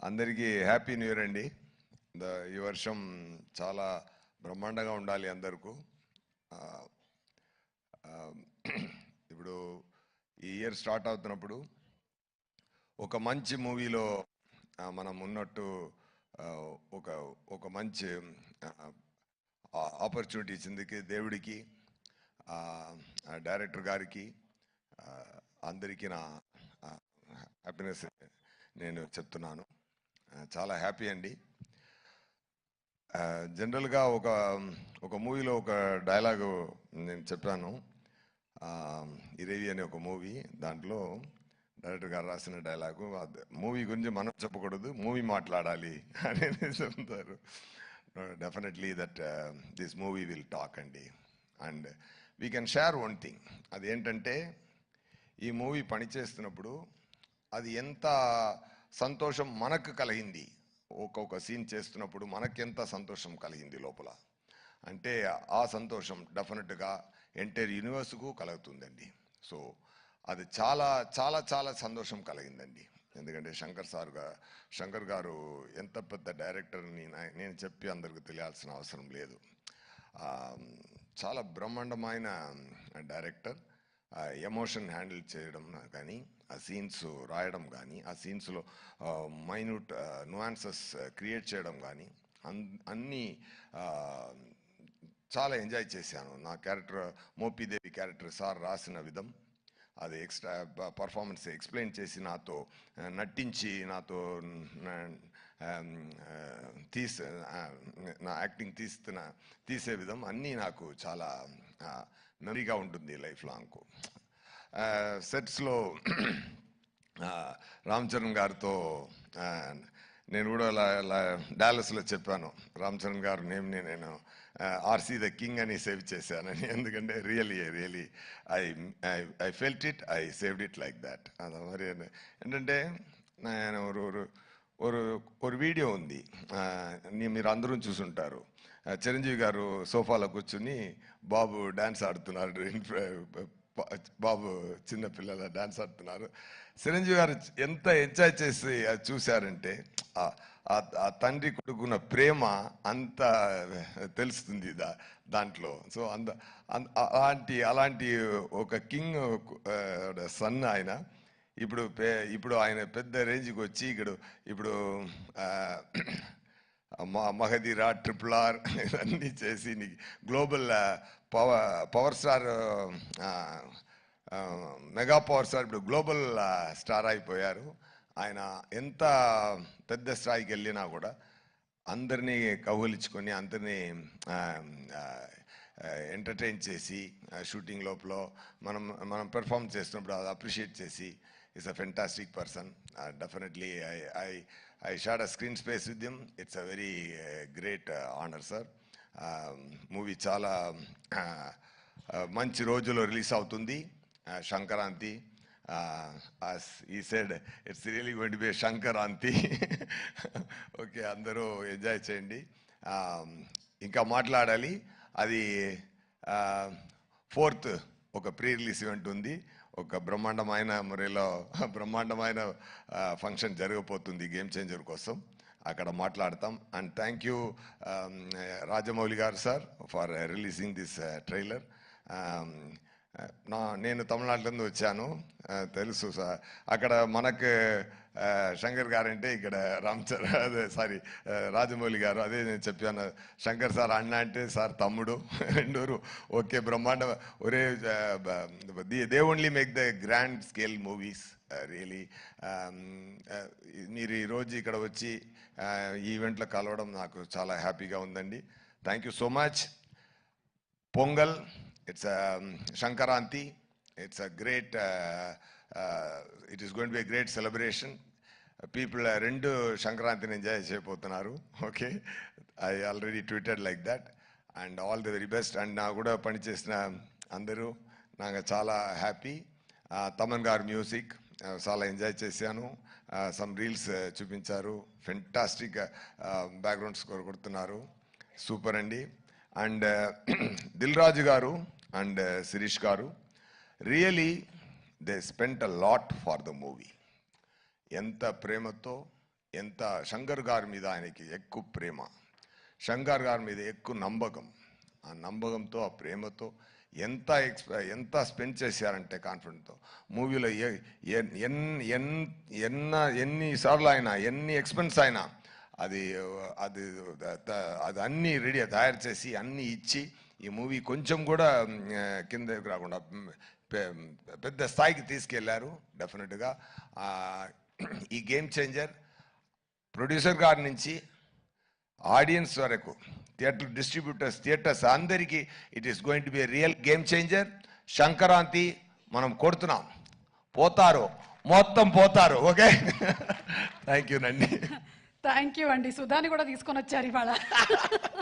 అందరికీ happy new year అండి. ఈ వర్షం చాలా బ్రహ్మాండంగా ఉండాలి అందరికీ. ఇప్పుడు ఈ ఇయర్ స్టార్ట్ అవుతున్నప్పుడు ఒక మంచి మూవీలో మనం ఉన్నట్టు ఒక ఒక మంచి ఆపర్చునిటీ ఇచ్చిందికి దేవుడికి, డైరెక్టర్ గారికి, అందరికీ నా హ్యాపీనెస్ నేను చెప్తున్నాను. చాలా హ్యాపీ అండి. జనరల్గా ఒక మూవీలో ఒక డైలాగు నేను చెప్పాను. ఇరేవి అనే ఒక మూవీ, దాంట్లో డైరెక్టర్ గారు రాసిన డైలాగు, మూవీ గురించి మనం చెప్పకూడదు, మూవీ మాట్లాడాలి అని చెప్తారు. Definitely that this movie will talk అండి. And we can share one thing. అదేంటంటే, ఈ మూవీ పనిచేస్తున్నప్పుడు అది ఎంత సంతోషం మనకు కలిగింది, ఒక్కొక్క సీన్ చేస్తున్నప్పుడు మనకెంత సంతోషం కలిగింది లోపల అంటే, ఆ సంతోషం డెఫినెట్గా ఎంటైర్ యూనివర్స్కు కలుగుతుందండి. సో అది చాలా చాలా చాలా సంతోషం కలిగిందండి. ఎందుకంటే శంకర్ గారు ఎంత పెద్ద డైరెక్టర్ని నేను చెప్పి అందరికి తెలియాల్సిన అవసరం లేదు. చాలా బ్రహ్మాండమైన డైరెక్టర్. ఎమోషన్ హ్యాండిల్ చేయడం కానీ, ఆ సీన్స్ రాయడం కానీ, ఆ సీన్స్లో మైన్యూట్ నువాన్సెస్ క్రియేట్ చేయడం కానీ, అన్నీ చాలా ఎంజాయ్ చేశాను. నా క్యారెక్టర్ మోపిదేవి క్యారెక్టర్ సార్ రాసిన విధం, అది ఎక్స్ట్రా పర్ఫార్మెన్స్ ఎక్స్ప్లెయిన్ చేసి నాతో నటించి నాతో నా యాక్టింగ్ తీసే విధం అన్నీ నాకు చాలా మెమరీగా ఉంటుంది లైఫ్ లాంగ్. సెట్స్లో రామ్ చరణ్ గారితో నేను కూడా డాలస్లో చెప్పాను, రామ్ చరణ్ గారు నేమ్ని నేను ఆర్సీ ద కింగ్ అని సేవ్ చేశానని. ఎందుకంటే really I felt it, I saved it like that. అది మరి ఏంటంటే, నేను ఒక వీడియో ఉంది, మీరు అందరూ చూసుంటారు. చిరంజీవి గారు సోఫాలో కూర్చుని బాబు డాన్స్ ఆడుతున్నారు, బాబు చిన్నపిల్లల డాన్స్ ఆడుతున్నారు. చిరంజీవి గారు ఎంత ఎంజాయ్ చేసి చూశారంటే, ఆ తండ్రి కొడుకున్న ప్రేమ అంత తెలుస్తుంది దాంట్లో. సో అలాంటి ఒక కింగ్ సన్ ఆయన. ఇప్పుడు ఆయన పెద్ద రేంజ్కి వచ్చి ఇప్పుడు మహదీరా, RRR అన్నీ చేసి global power star, mega power star, ఇప్పుడు గ్లోబల్ స్టార్ అయిపోయారు. ఆయన ఎంత పెద్ద స్థాయికి వెళ్ళినా కూడా అందరినీ కౌగిలించుకొని, అందరినీ ఎంటర్టైన్ చేసి, షూటింగ్ లోపల మనం పెర్ఫామ్ చేస్తున్నప్పుడు అది అప్రిషియేట్ చేసి, is a fantastic person. Definitely I shared a screen space with him. It's a very great honor, sir. Movie చాలా మంచి రోజులో రిలీజ్ అవుతుంది, Sankranti. As he said, it's really going to be a Sankranti. Okay, అందరూ enjoy చేయండి. ఇంకా మాట్లాడాలి, అది 4th ఒక ప్రీ రిలీజ్ ఈవెంట్ ఉంది. ఒక బ్రహ్మాండమైన మురేలో బ్రహ్మాండమైన ఫంక్షన్ జరగబోతుంది గేమ్ చేంజర్ కోసం, అక్కడ మాట్లాడతాం. అండ్ థ్యాంక్ యూ రాజమౌళి గారు sir for releasing this trailer. నేను తమిళనాడులో వచ్చాను, తెలుసు సార్. అక్కడ మనకు శంకర్ గారు అంటే ఇక్కడ రాజమౌళి గారు, అదే నేను చెప్పాను. శంకర్ సార్ అన్న అంటే సార్ తమ్ముడు, రెండూరు ఓకే, బ్రహ్మాండ. ఒరే, they only make the grand scale movies really. మీరు ఈరోజు ఇక్కడ వచ్చి ఈవెంట్లో కలవడం నాకు చాలా హ్యాపీగా ఉందండి. Thank you so much. Pongal, it's a Shankaranti. It's a great, it is going to be a great celebration. People rendu Shankaranti enjoy cheyabothunnaru. Okay, I already tweeted like that. And all the very best. And na kuda pani chesina andaru naga chaala happy. Taman garu music chaala enjoy chesanu. Some reels chupincharu, fantastic background score koduttunnaru, super andi. And Dil Raju garu and Sirish garu, really they spent a lot for the movie. Enta premato ఎంత శంకర్ గారి మీద ఆయనకి ఎక్కువ ప్రేమ, శంకర్ గారి మీద ఎక్కువ నమ్మకం. ఆ నమ్మకంతో, ఆ ప్రేమతో ఎంత స్పెండ్ చేశారంటే కాన్ఫిడెంట్తో మూవీలో ఎన్నిసార్లు అయినా, ఎన్ని ఎక్స్పెన్స్ అయినా అది అది అది అన్నీ రెడీ తయారు చేసి అన్నీ ఇచ్చి ఈ మూవీ కొంచెం కూడా కిందకి రాకుండా పెద్ద స్థాయికి తీసుకెళ్లారు. డెఫినెట్గా ఈ గేమ్ చేంజర్ ప్రొడ్యూసర్ గారి నుంచి ఆడియన్స్ వరకు, థియేటర్ డిస్ట్రిబ్యూటర్స్, థియేటర్స్ అందరికీ it is going to be real game changer. Sankranti మనం కొడుతున్నాం, పోతారు, మొత్తం పోతారు. ఓకే, థ్యాంక్ యూ నండి. థ్యాంక్ యూ అండి. సుధాని కూడా తీసుకొని వచ్చారు ఇవాళ.